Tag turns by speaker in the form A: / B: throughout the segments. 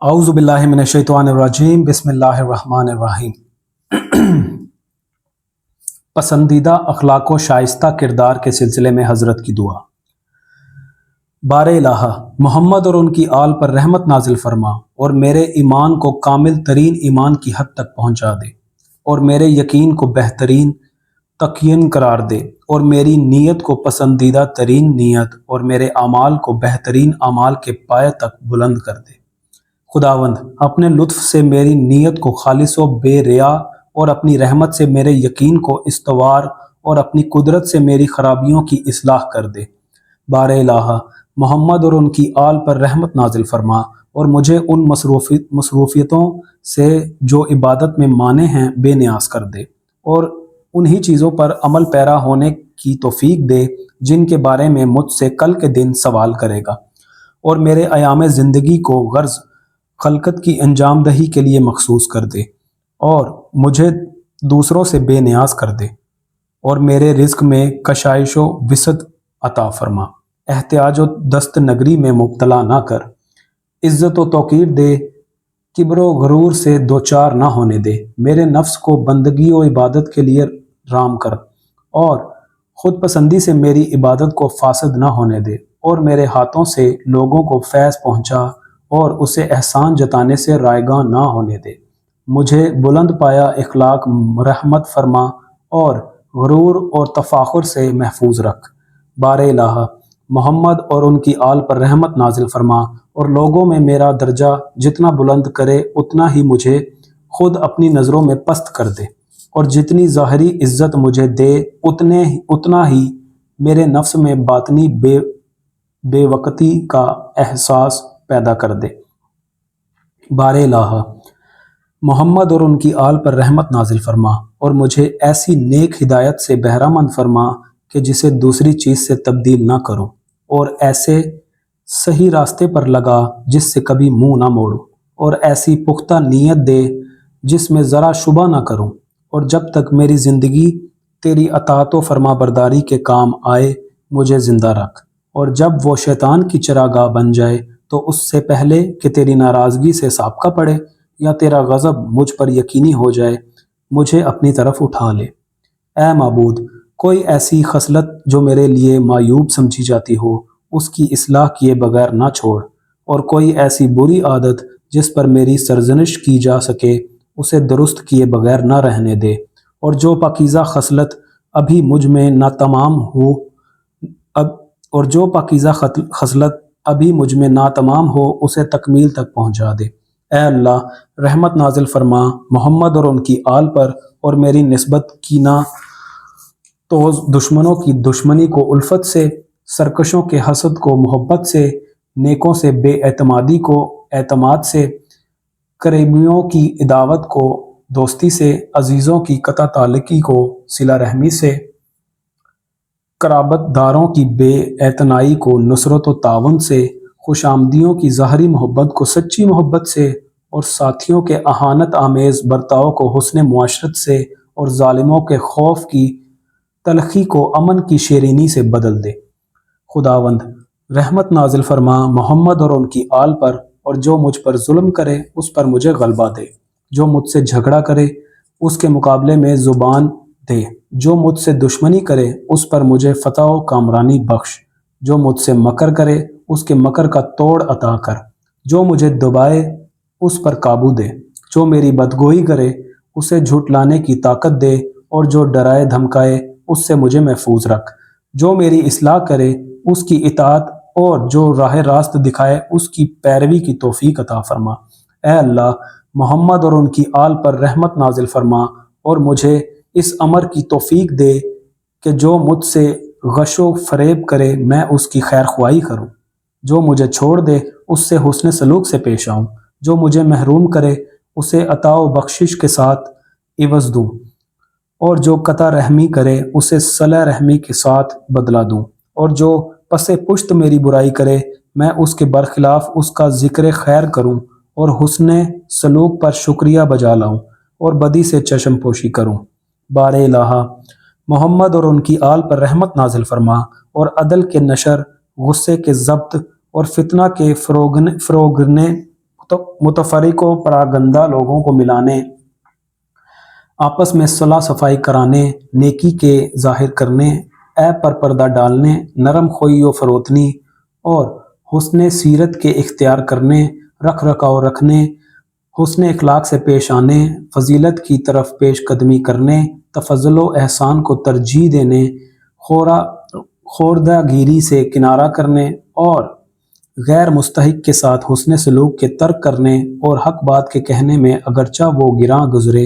A: اعوذ باللہ من الشیطان الرجیم بسم اللہ الرحمن الرحیم۔ پسندیدہ اخلاق و شائستہ کردار کے سلسلے میں حضرت کی دعا۔ بار الہ، محمد اور ان کی آل پر رحمت نازل فرما اور میرے ایمان کو کامل ترین ایمان کی حد تک پہنچا دے، اور میرے یقین کو بہترین تقیین قرار دے، اور میری نیت کو پسندیدہ ترین نیت اور میرے اعمال کو بہترین اعمال کے پائے تک بلند کر دے۔ خداوند، اپنے لطف سے میری نیت کو خالص و بے ریا، اور اپنی رحمت سے میرے یقین کو استوار، اور اپنی قدرت سے میری خرابیوں کی اصلاح کر دے۔ بار الہ، محمد اور ان کی آل پر رحمت نازل فرما اور مجھے ان مصروفیتوں سے جو عبادت میں مانع ہیں بے نیاز کر دے، اور انہی چیزوں پر عمل پیرا ہونے کی توفیق دے جن کے بارے میں مجھ سے کل کے دن سوال کرے گا، اور میرے ایام زندگی کو غرض خلقت کی انجام دہی کے لیے مخصوص کر دے، اور مجھے دوسروں سے بے نیاز کر دے، اور میرے رزق میں کشائش و وسعت عطا فرما۔ احتیاج و دست نگری میں مبتلا نہ کر، عزت و توقیر دے، کبر و غرور سے دوچار نہ ہونے دے۔ میرے نفس کو بندگی و عبادت کے لیے رام کر، اور خود پسندی سے میری عبادت کو فاسد نہ ہونے دے، اور میرے ہاتھوں سے لوگوں کو فیض پہنچا اور اسے احسان جتانے سے رائیگاں نہ ہونے دے۔ مجھے بلند پایا اخلاق رحمت فرما اور غرور اور تفاخر سے محفوظ رکھ۔ بار الہ، محمد اور ان کی آل پر رحمت نازل فرما اور لوگوں میں میرا درجہ جتنا بلند کرے اتنا ہی مجھے خود اپنی نظروں میں پست کر دے، اور جتنی ظاہری عزت مجھے دے اتنا ہی میرے نفس میں باطنی بے وقتی کا احساس پیدا کر دے۔ بار الہ، محمد اور ان کی آل پر رحمت نازل فرما اور مجھے ایسی نیک ہدایت سے بہرہ مند فرما کہ جسے دوسری چیز سے تبدیل نہ کروں، اور ایسے صحیح راستے پر لگا جس سے کبھی منہ نہ موڑوں، اور ایسی پختہ نیت دے جس میں ذرا شبہ نہ کروں، اور جب تک میری زندگی تیری اطاعت و فرما برداری کے کام آئے مجھے زندہ رکھ، اور جب وہ شیطان کی چراگاہ بن جائے تو اس سے پہلے کہ تیری ناراضگی سے سابقہ پڑے یا تیرا غضب مجھ پر یقینی ہو جائے مجھے اپنی طرف اٹھا لے۔ اے معبود، کوئی ایسی خصلت جو میرے لیے معیوب سمجھی جاتی ہو اس کی اصلاح کیے بغیر نہ چھوڑ، اور کوئی ایسی بری عادت جس پر میری سرزنش کی جا سکے اسے درست کیے بغیر نہ رہنے دے، اور جو پاکیزہ خصلت ابھی مجھ میں ناتمام ہو اسے تکمیل تک پہنچا دے۔ اے اللہ، رحمت نازل فرما محمد اور ان کی آل پر، اور میری نسبت کینہ توز دشمنوں کی دشمنی کو الفت سے، سرکشوں کے حسد کو محبت سے، نیکوں سے بے اعتمادی کو اعتماد سے، قریبیوں کی عداوت کو دوستی سے، عزیزوں کی قطع تعلقی کو صلہ رحمی سے، قرابت داروں کی بے اعتنائی کو نصرت و تعاون سے، خوش آمدیوں کی ظاہری محبت کو سچی محبت سے، اور ساتھیوں کے اہانت آمیز برتاؤ کو حسن معاشرت سے، اور ظالموں کے خوف کی تلخی کو امن کی شیرینی سے بدل دے۔ خداوند، رحمت نازل فرما محمد اور ان کی آل پر، اور جو مجھ پر ظلم کرے اس پر مجھے غلبہ دے، جو مجھ سے جھگڑا کرے اس کے مقابلے میں زبان دے، جو مجھ سے دشمنی کرے اس پر مجھے فتح و کامرانی بخش، جو مجھ سے مکر کرے اس کے مکر کا توڑ عطا کر، جو مجھے دبائے اس پر قابو دے، جو میری بدگوئی کرے اسے جھٹلانے کی طاقت دے، اور جو ڈرائے دھمکائے اس سے مجھے محفوظ رکھ، جو میری اصلاح کرے اس کی اطاعت، اور جو راہ راست دکھائے اس کی پیروی کی توفیق عطا فرما۔ اے اللہ، محمد اور ان کی آل پر رحمت نازل فرما اور مجھے اس امر کی توفیق دے کہ جو مجھ سے غش و فریب کرے میں اس کی خیر خواہی کروں، جو مجھے چھوڑ دے اس سے حسن سلوک سے پیش آؤں، جو مجھے محروم کرے اسے عطا و بخشش کے ساتھ عوض دوں، اور جو قطع رحمی کرے اسے صلہ رحمی کے ساتھ بدلہ دوں، اور جو پس پشت میری برائی کرے میں اس کے برخلاف اس کا ذکر خیر کروں، اور حسن سلوک پر شکریہ بجا لاؤں، اور بدی سے چشم پوشی کروں۔ بار الہ، محمد اور ان کی آل پر رحمت نازل فرما اور عدل کے نشر، غصے کے ضبط اور فتنہ کے فروگنے متفرق و پراگندہ لوگوں کو ملانے، آپس میں صلح صفائی کرانے، نیکی کے ظاہر کرنے، عیب پر پردہ ڈالنے، نرم خوئی و فروتنی اور حسن سیرت کے اختیار کرنے، رکھ رکھاؤ رکھنے، حسن اخلاق سے پیش آنے، فضیلت کی طرف پیش قدمی کرنے، تفضل و احسان کو ترجیح دینے، خوردہ گیری سے کنارہ کرنے اور غیر مستحق کے ساتھ حسن سلوک کے ترک کرنے اور حق بات کے کہنے میں اگرچہ وہ گراں گزرے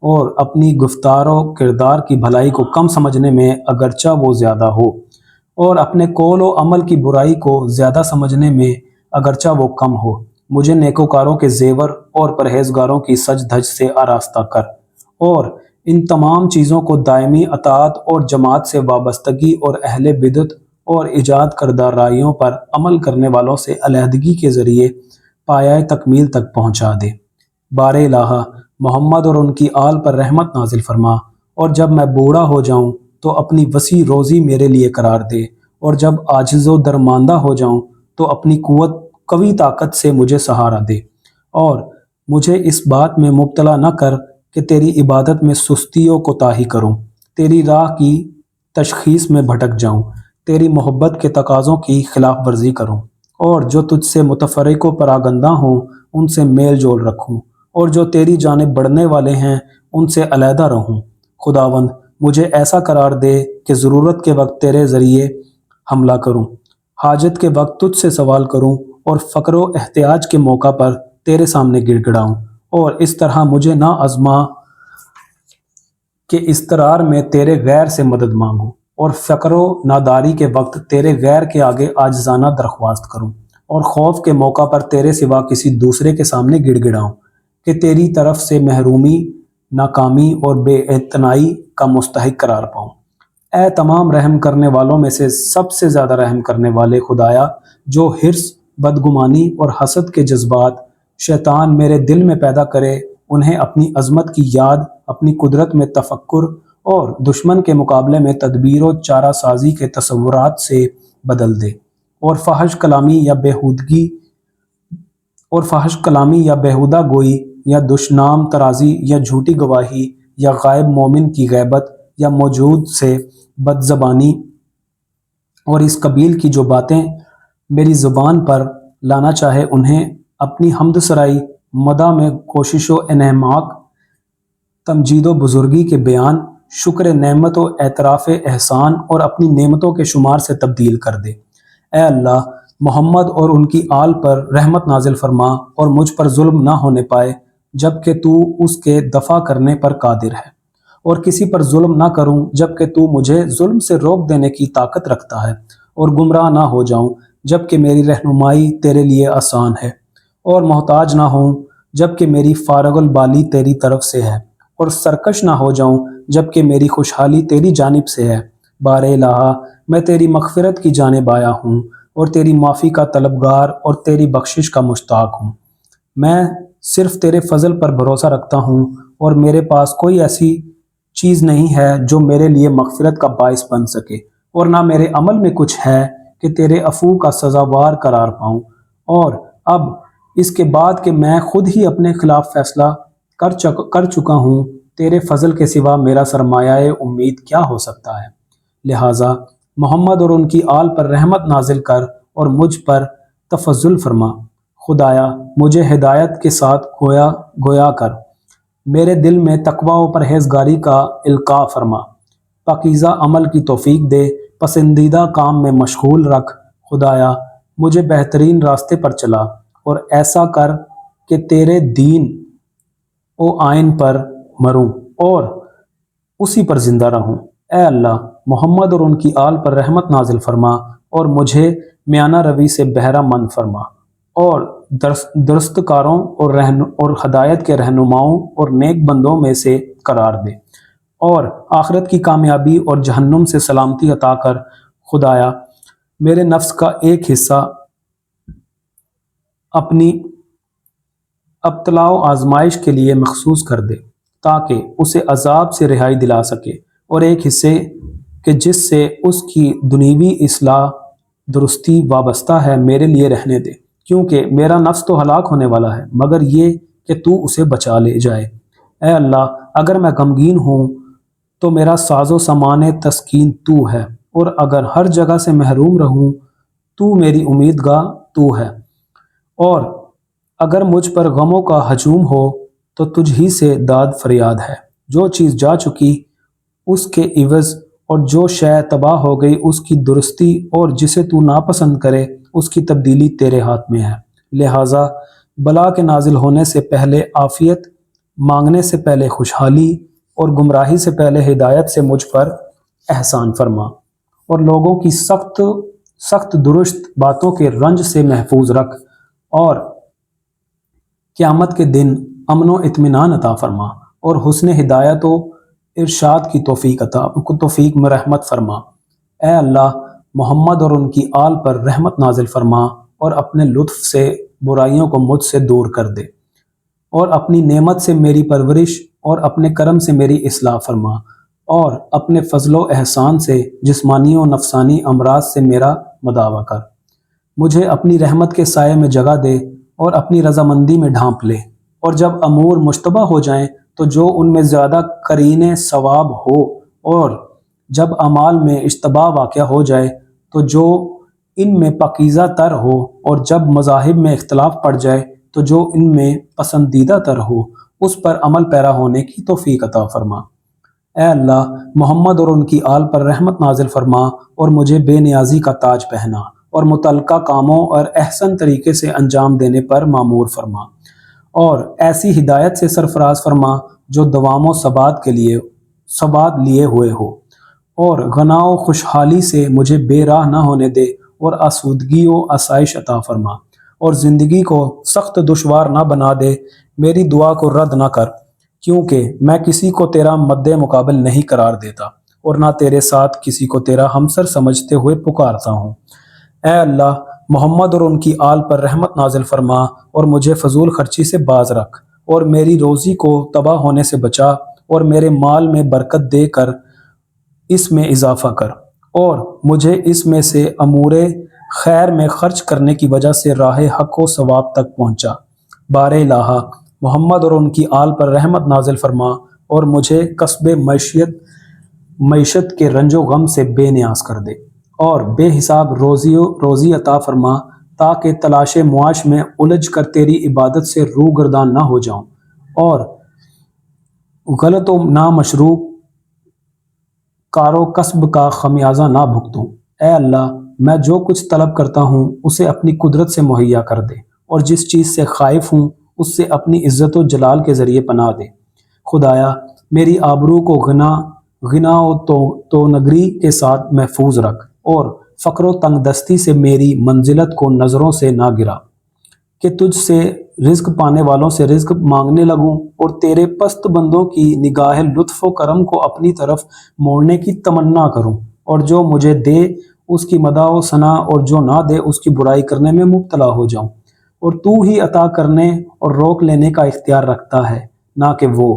A: اور اپنی گفتار و کردار کی بھلائی کو کم سمجھنے میں اگرچہ وہ زیادہ ہو اور اپنے قول و عمل کی برائی کو زیادہ سمجھنے میں اگرچہ وہ کم ہو، مجھے نیکوکاروں کے زیور اور پرہیزگاروں کی سج دھج سے آراستہ کر اور ان تمام چیزوں کو دائمی اطاعت اور جماعت سے وابستگی اور اہل بدعت اور ایجاد کردہ رائیوں پر عمل کرنے والوں سے علیحدگی کے ذریعے پایۂ تکمیل تک پہنچا دے۔ بار الہ محمد اور ان کی آل پر رحمت نازل فرما، اور جب میں بوڑھا ہو جاؤں تو اپنی وسیع روزی میرے لیے قرار دے، اور جب عاجز و درماندہ ہو جاؤں تو اپنی قوی طاقت سے مجھے سہارا دے، اور مجھے اس بات میں مبتلا نہ کر کہ تیری عبادت میں سستی و کوتاہی کروں، تیری راہ کی تشخیص میں بھٹک جاؤں، تیری محبت کے تقاضوں کی خلاف ورزی کروں، اور جو تجھ سے متفرق و پراگندہ ہوں ان سے میل جول رکھوں، اور جو تیری جانب بڑھنے والے ہیں ان سے علیحدہ رہوں۔ خداوند مجھے ایسا قرار دے کہ ضرورت کے وقت تیرے ذریعے حملہ کروں، حاجت کے وقت تجھ سے سوال کروں اور فقر و احتیاج کے موقع پر تیرے سامنے گڑ گڑاؤں، اور اس طرح مجھے نہ آزما کہ اضطرار میں تیرے غیر سے مدد مانگوں اور فقر و ناداری کے وقت تیرے غیر کے آگے عاجزانہ درخواست کروں، اور خوف کے موقع پر تیرے سوا کسی دوسرے کے سامنے گڑ گڑاؤں کہ تیری طرف سے محرومی، ناکامی اور بے اعتنائی کا مستحق قرار پاؤں۔ اے تمام رحم کرنے والوں میں سے سب سے زیادہ رحم کرنے والے خدایا، جو حرص، بدگمانی اور حسد کے جذبات شیطان میرے دل میں پیدا کرے انہیں اپنی عظمت کی یاد، اپنی قدرت میں تفکر اور دشمن کے مقابلے میں تدبیر و چارہ سازی کے تصورات سے بدل دے، اور فحش کلامی یا بیہودہ گوئی یا دشنام ترازی یا جھوٹی گواہی یا غائب مومن کی غیبت یا موجود سے بد زبانی اور اس قبیل کی جو باتیں میری زبان پر لانا چاہے انہیں اپنی حمد سرائی، مدح میں کوشش و انہماک، تمجید و بزرگی کے بیان، شکر نعمت و اعتراف احسان اور اپنی نعمتوں کے شمار سے تبدیل کر دے۔ اے اللہ محمد اور ان کی آل پر رحمت نازل فرما اور مجھ پر ظلم نہ ہونے پائے جبکہ تو اس کے دفع کرنے پر قادر ہے، اور کسی پر ظلم نہ کروں جبکہ تو مجھے ظلم سے روک دینے کی طاقت رکھتا ہے، اور گمراہ نہ ہو جاؤں جبکہ میری رہنمائی تیرے لیے آسان ہے، اور محتاج نہ ہوں جبکہ میری فارغ البالی تیری طرف سے ہے، اور سرکش نہ ہو جاؤں جبکہ میری خوشحالی تیری جانب سے ہے۔ بار الہ میں تیری مغفرت کی جانب آیا ہوں اور تیری معافی کا طلبگار اور تیری بخشش کا مشتاق ہوں۔ میں صرف تیرے فضل پر بھروسہ رکھتا ہوں، اور میرے پاس کوئی ایسی چیز نہیں ہے جو میرے لیے مغفرت کا باعث بن سکے، اور نہ میرے عمل میں کچھ ہے کہ تیرے عفو کا سزاوار قرار پاؤں، اور اب اس کے بعد کہ میں خود ہی اپنے خلاف فیصلہ کر چکا ہوں، تیرے فضل کے سوا میرا سرمایہ امید کیا ہو سکتا ہے؟ لہٰذا محمد اور ان کی آل پر رحمت نازل کر اور مجھ پر تفضل فرما۔ خدایا مجھے ہدایت کے ساتھ گویا کر، میرے دل میں تقوی و پرہیزگاری کا القاء فرما، پاکیزہ عمل کی توفیق دے، پسندیدہ کام میں مشغول رکھ۔ خدایا مجھے بہترین راستے پر چلا اور ایسا کر کہ تیرے دین و آئین پر مروں اور اسی پر زندہ رہوں۔ اے اللہ محمد اور ان کی آل پر رحمت نازل فرما اور مجھے میانہ روی سے بہرہ مند فرما، اور درست کاروں اور ہدایت کے رہنماؤں اور نیک بندوں میں سے قرار دے، اور آخرت کی کامیابی اور جہنم سے سلامتی عطا کر۔ خدایا میرے نفس کا ایک حصہ اپنی ابتلاء و آزمائش کے لیے مخصوص کر دے تاکہ اسے عذاب سے رہائی دلا سکے، اور ایک حصے کہ جس سے اس کی دنیوی اصلاح درستی وابستہ ہے میرے لیے رہنے دے، کیونکہ میرا نفس تو ہلاک ہونے والا ہے مگر یہ کہ تو اسے بچا لے جائے۔ اے اللہ، اگر میں غمگین ہوں تو میرا ساز و سامان تسکین تو ہے، اور اگر ہر جگہ سے محروم رہوں تو میری امیدگاہ تو ہے، اور اگر مجھ پر غموں کا ہجوم ہو تو تجھ ہی سے داد فریاد ہے۔ جو چیز جا چکی اس کے عوض، اور جو شے تباہ ہو گئی اس کی درستی، اور جسے تو ناپسند کرے اس کی تبدیلی تیرے ہاتھ میں ہے۔ لہٰذا بلا کے نازل ہونے سے پہلے عافیت، مانگنے سے پہلے خوشحالی، اور گمراہی سے پہلے ہدایت سے مجھ پر احسان فرما، اور لوگوں کی سخت سخت درست باتوں کے رنج سے محفوظ رکھ، اور قیامت کے دن امن و اطمینان عطا فرما، اور حسن ہدایت و ارشاد کی توفیق میں رحمت فرما۔ اے اللہ، محمد اور ان کی آل پر رحمت نازل فرما، اور اپنے لطف سے برائیوں کو مجھ سے دور کر دے، اور اپنی نعمت سے میری پرورش اور اپنے کرم سے میری اصلاح فرما، اور اپنے فضل و احسان سے جسمانی و نفسانی امراض سے میرا مداوع کر۔ مجھے اپنی رحمت کے سائے میں جگہ دے، اور اپنی رضامندی میں ڈھانپ لے، اور جب امور مشتبہ ہو جائیں تو جو ان میں زیادہ قرین ثواب ہو، اور جب اعمال میں اشتباہ واقع ہو جائے تو جو ان میں پاکیزہ تر ہو، اور جب مذاہب میں اختلاف پڑ جائے تو جو ان میں پسندیدہ تر ہو، اس پر عمل پیرا ہونے کی توفیق عطا فرما۔ اے اللہ، محمد اور ان کی آل پر رحمت نازل فرما، اور مجھے بے نیازی کا تاج پہنا، اور متعلقہ کاموں اور احسن طریقے سے انجام دینے پر معمور فرما، اور ایسی ہدایت سے سرفراز فرما جو دوام و ثبات لیے ہوئے ہو، اور غنا و خوشحالی سے مجھے بے راہ نہ ہونے دے، اور آسودگی و آسائش عطا فرما، اور زندگی کو سخت دشوار نہ بنا دے۔ میری دعا کو رد نہ کر، کیونکہ میں کسی کو تیرا مد مقابل نہیں قرار دیتا، اور نہ تیرے ساتھ کسی کو تیرا ہمسر سمجھتے ہوئے پکارتا ہوں۔ اے اللہ، محمد اور ان کی آل پر رحمت نازل فرما، اور مجھے فضول خرچی سے باز رکھ، اور میری روزی کو تباہ ہونے سے بچا، اور میرے مال میں برکت دے کر اس میں اضافہ کر، اور مجھے اس میں سے امور خیر میں خرچ کرنے کی وجہ سے راہ حق و ثواب تک پہنچا۔ بار الہ، محمد اور ان کی آل پر رحمت نازل فرما، اور مجھے کسب معیشت کے رنج و غم سے بے نیاز کر دے، اور بے حساب روزی عطا فرما، تاکہ تلاش معاش میں الجھ کر تیری عبادت سے روگردان نہ ہو جاؤں، اور غلط و نامشروع کار و کسب کا خمیازہ نہ بھگتوں۔ اے اللہ، میں جو کچھ طلب کرتا ہوں اسے اپنی قدرت سے مہیا کر دے، اور جس چیز سے خائف ہوں اس سے اپنی عزت و جلال کے ذریعے پناہ دے۔ خدایا، میری آبرو کو غنا و تو نگری کے ساتھ محفوظ رکھ، اور فقر و تنگ دستی سے میری منزلت کو نظروں سے نہ گرا، کہ تجھ سے رزق پانے والوں سے رزق مانگنے لگوں، اور تیرے پست بندوں کی نگاہ لطف و کرم کو اپنی طرف موڑنے کی تمنا کروں، اور جو مجھے دے اس کی مدح و ثنا، اور جو نہ دے اس کی برائی کرنے میں مبتلا ہو جاؤں، اور تو ہی عطا کرنے اور روک لینے کا اختیار رکھتا ہے، نہ کہ وہ۔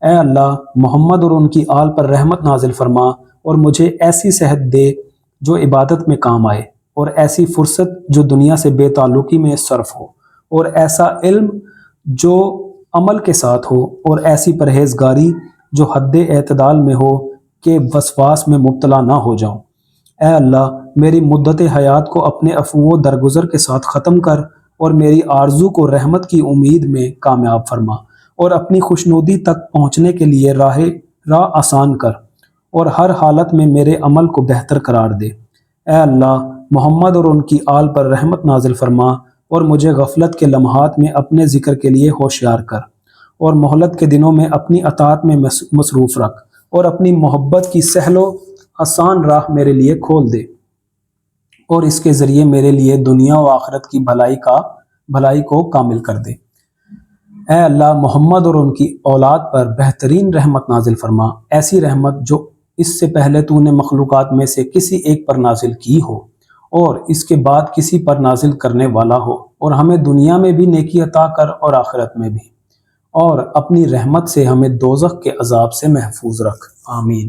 A: اے اللہ، محمد اور ان کی آل پر رحمت نازل فرما، اور مجھے ایسی صحت دے جو عبادت میں کام آئے، اور ایسی فرصت جو دنیا سے بے تعلقی میں صرف ہو، اور ایسا علم جو عمل کے ساتھ ہو، اور ایسی پرہیزگاری جو حد اعتدال میں ہو کہ وسواس میں مبتلا نہ ہو جاؤں۔ اے اللہ، میری مدت حیات کو اپنے عفو و درگزر کے ساتھ ختم کر، اور میری آرزو کو رحمت کی امید میں کامیاب فرما، اور اپنی خوشنودی تک پہنچنے کے لیے راہ آسان کر، اور ہر حالت میں میرے عمل کو بہتر قرار دے۔ اے اللہ، محمد اور ان کی آل پر رحمت نازل فرما، اور مجھے غفلت کے لمحات میں اپنے ذکر کے لیے ہوشیار کر، اور مہلت کے دنوں میں اپنی اطاعت میں مصروف رکھ، اور اپنی محبت کی سہل و آسان راہ میرے لیے کھول دے، اور اس کے ذریعے میرے لیے دنیا و آخرت کی بھلائی کو کامل کر دے۔ اے اللہ، محمد اور ان کی اولاد پر بہترین رحمت نازل فرما، ایسی رحمت جو اس سے پہلے تو نے مخلوقات میں سے کسی ایک پر نازل کی ہو، اور اس کے بعد کسی پر نازل کرنے والا ہو، اور ہمیں دنیا میں بھی نیکی عطا کر اور آخرت میں بھی، اور اپنی رحمت سے ہمیں دوزخ کے عذاب سے محفوظ رکھ۔ آمین۔